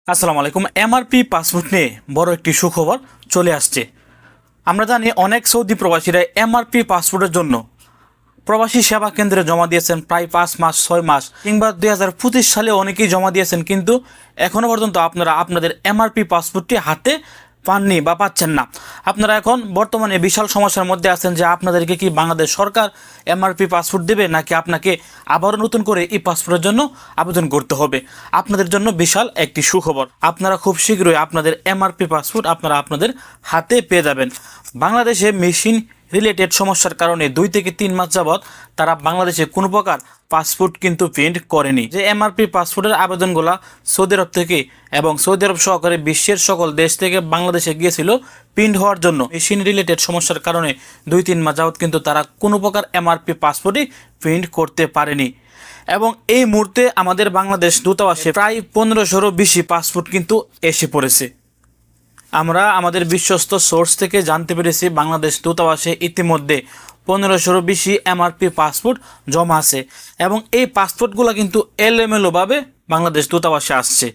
আসসালামু আলাইকুম। MRP passport নিয়ে বড় একটি সুখবর চলে আসছে। আমরা জানি অনেক সৌদি প্রবাসীরা এমআরপি পাসপোর্টের জন্য প্রবাসী সেবা কেন্দ্রে জমা দিয়েছেন প্রায় 5 মাস 6 মাস কিংবা 2025 সালে অনেকেই জমা দিয়েছেন, কিন্তু এখনও পর্যন্ত আপনারা আপনাদের এমআরপি পাসপোর্টটি হাতে পাননি বা পাচ্ছেন না। আপনারা এখন বর্তমানে বিশাল সমস্যার মধ্যে আছেন যে আপনাদেরকে কি বাংলাদেশ সরকার এমআরপি পাসপোর্ট দেবে, নাকি আপনাকে আবারও নতুন করে এই পাসপোর্টের জন্য আবেদন করতে হবে। আপনাদের জন্য বিশাল একটি সুখবর, আপনারা খুব শীঘ্রই আপনাদের এমআরপি পাসপোর্ট আপনারা আপনাদের হাতে পেয়ে যাবেন। বাংলাদেশে মেশিন রিলেটেড সমস্যার কারণে 2 থেকে 3 মাস যাবৎ তারা বাংলাদেশে কোনো প্রকার পাসপোর্ট কিন্তু প্রিন্ট করেনি। যে এমআরপি পাসপোর্টের আবেদনগুলো সৌদি আরব থেকে এবং সৌদি আরব সহকারে বিশ্বের সকল দেশ থেকে বাংলাদেশে গিয়েছিল প্রিন্ট হওয়ার জন্য, মেশিন রিলেটেড সমস্যার কারণে 2-3 মাস যাবৎ কিন্তু তারা কোনো প্রকার এমআরপি পাসপোর্টই প্রিন্ট করতে পারেনি। এবং এই মুহূর্তে আমাদের বাংলাদেশ দূতাবাসে প্রায় 1500-এরও বেশি পাসপোর্ট কিন্তু এসে পড়েছে। আমরা আমাদের বিশ্বস্ত সোর্স থেকে জানতে পেরেছি বাংলাদেশ দূতাবাসে ইতিমধ্যে 1500-এরও বেশি এমআরপি পাসপোর্ট জমা আছে এবং এই পাসপোর্টগুলো কিন্তু এলোমেলোভাবে বাংলাদেশ দূতাবাসে আসছে।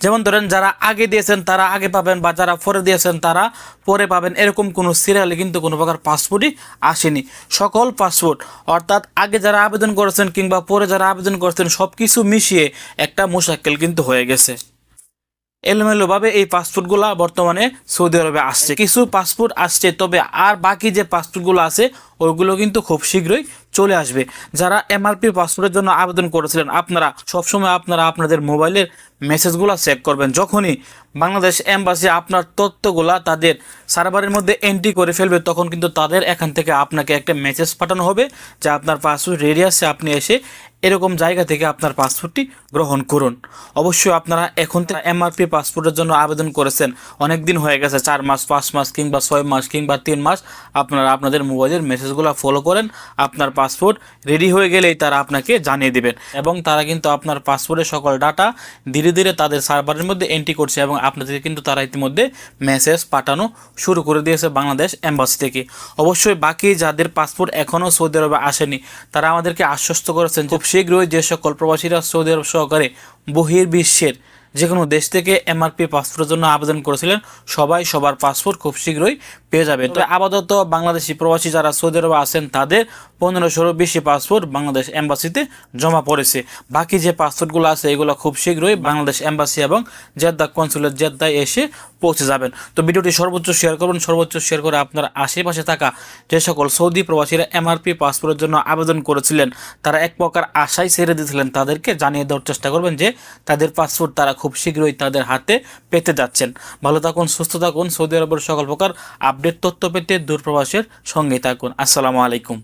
যেমন ধরেন, যারা আগে দিয়েছেন তারা আগে পাবেন, বা যারা পরে দিয়েছেন তারা পরে পাবেন, এরকম কোনো সিরিয়ালে কিন্তু কোনো প্রকার পাসপোর্টই আসেনি। সকল পাসপোর্ট অর্থাৎ আগে যারা আবেদন করেছেন কিংবা পরে যারা আবেদন করেছেন সব কিছু মিশিয়ে একটা মুশাক্কেল কিন্তু হয়ে গেছে। এলোমেলোভাবে এই পাসপোর্টগুলো বর্তমানে সৌদি আরবে আসছে। কিছু পাসপোর্ট আসছে, তবে আর বাকি যে পাসপোর্টগুলো আছে ওইগুলো কিন্তু খুব শীঘ্রই চলে আসবে। যারা এমআরপি পাসপোর্টের জন্য আবেদন করেছিলেন আপনারা সবসময় আপনাদের মোবাইলের মেসেজগুলো চেক করবেন। যখনই বাংলাদেশ এম্বাসি আপনার তথ্যগুলা তাদের সার্ভারের মধ্যে এন্ট্রি করে ফেলবে, তখন কিন্তু তাদের এখান থেকে আপনাকে একটা মেসেজ পাঠানো হবে যে আপনার পাসপোর্ট রেডি আছে, আপনি এসে এরকম জায়গা থেকে আপনার পাসপোর্টটি গ্রহণ করুন। অবশ্যই আপনারা এখন থেকে এমআরপি পাসপোর্টের জন্য আবেদন করেছেন, অনেক দিন হয়ে গেছে, 4 মাস 5 মাস কিংবা 6 মাস কিংবা 3 মাস, আপনারা আপনাদের মোবাইলের মেসেজগুলো ফলো করেন। আপনার পাসপোর্ট রেডি হয়ে গেলেই তারা আপনাকে জানিয়ে দেবেন এবং তারা কিন্তু আপনার পাসপোর্টের সকল ডাটা ধীরে ধীরে তাদের সার্ভারের মধ্যে এন্ট্রি করছে এবং আপনাদেরকে কিন্তু তারা ইতিমধ্যে মেসেজ পাঠানো শুরু করে দিয়েছে বাংলাদেশ এম্বাসি থেকে। অবশ্যই বাকি যাদের পাসপোর্ট এখনও সৌদি আরবে আসেনি তারা আমাদেরকে আশ্বস্ত করেছেন খুব শীঘ্রই যে সকল প্রবাসীরা সৌদি আরব সহকারে বহির্বিশ্বের যে কোনো দেশ থেকে এমআরপি পাসপোর্টের জন্য আবেদন করেছিলেন সবাই সবার পাসপোর্ট খুব শীঘ্রই পেয়ে যাবে। তো আপাতত বাংলাদেশি প্রবাসী যারা সৌদি আরবে আছেন তাদের 1500-এরও বেশি পাসপোর্ট বাংলাদেশ এম্বাসিতে জমা পড়েছে। বাকি যে পাসপোর্টগুলো আছে এগুলো খুব শীঘ্রই বাংলাদেশ এম্বাসি এবং জেদ্দা কনসুলেট জেদ্দায় এসে পৌঁছে যাবেন। তো ভিডিওটি সর্বোচ্চ শেয়ার করবেন, সর্বোচ্চ শেয়ার করে আপনার আশেপাশে থাকা যে সকল সৌদি প্রবাসীরা এমআরপি পাসপোর্টের জন্য আবেদন করেছিলেন তারা এক প্রকার আশায় ছেড়ে দিয়েছিলেন, তাদেরকে জানিয়ে দেওয়ার চেষ্টা করবেন যে তাদের পাসপোর্ট তারা খুব শীঘ্রই তাদের হাতে পেতে যাচ্ছেন। ভালো থাকুন, সুস্থ থাকুন, সৌদি আরবের সকল প্রকার আপডেট তথ্য পেতে দূরপ্রবাসের সঙ্গে থাকুন। আসসালামু আলাইকুম।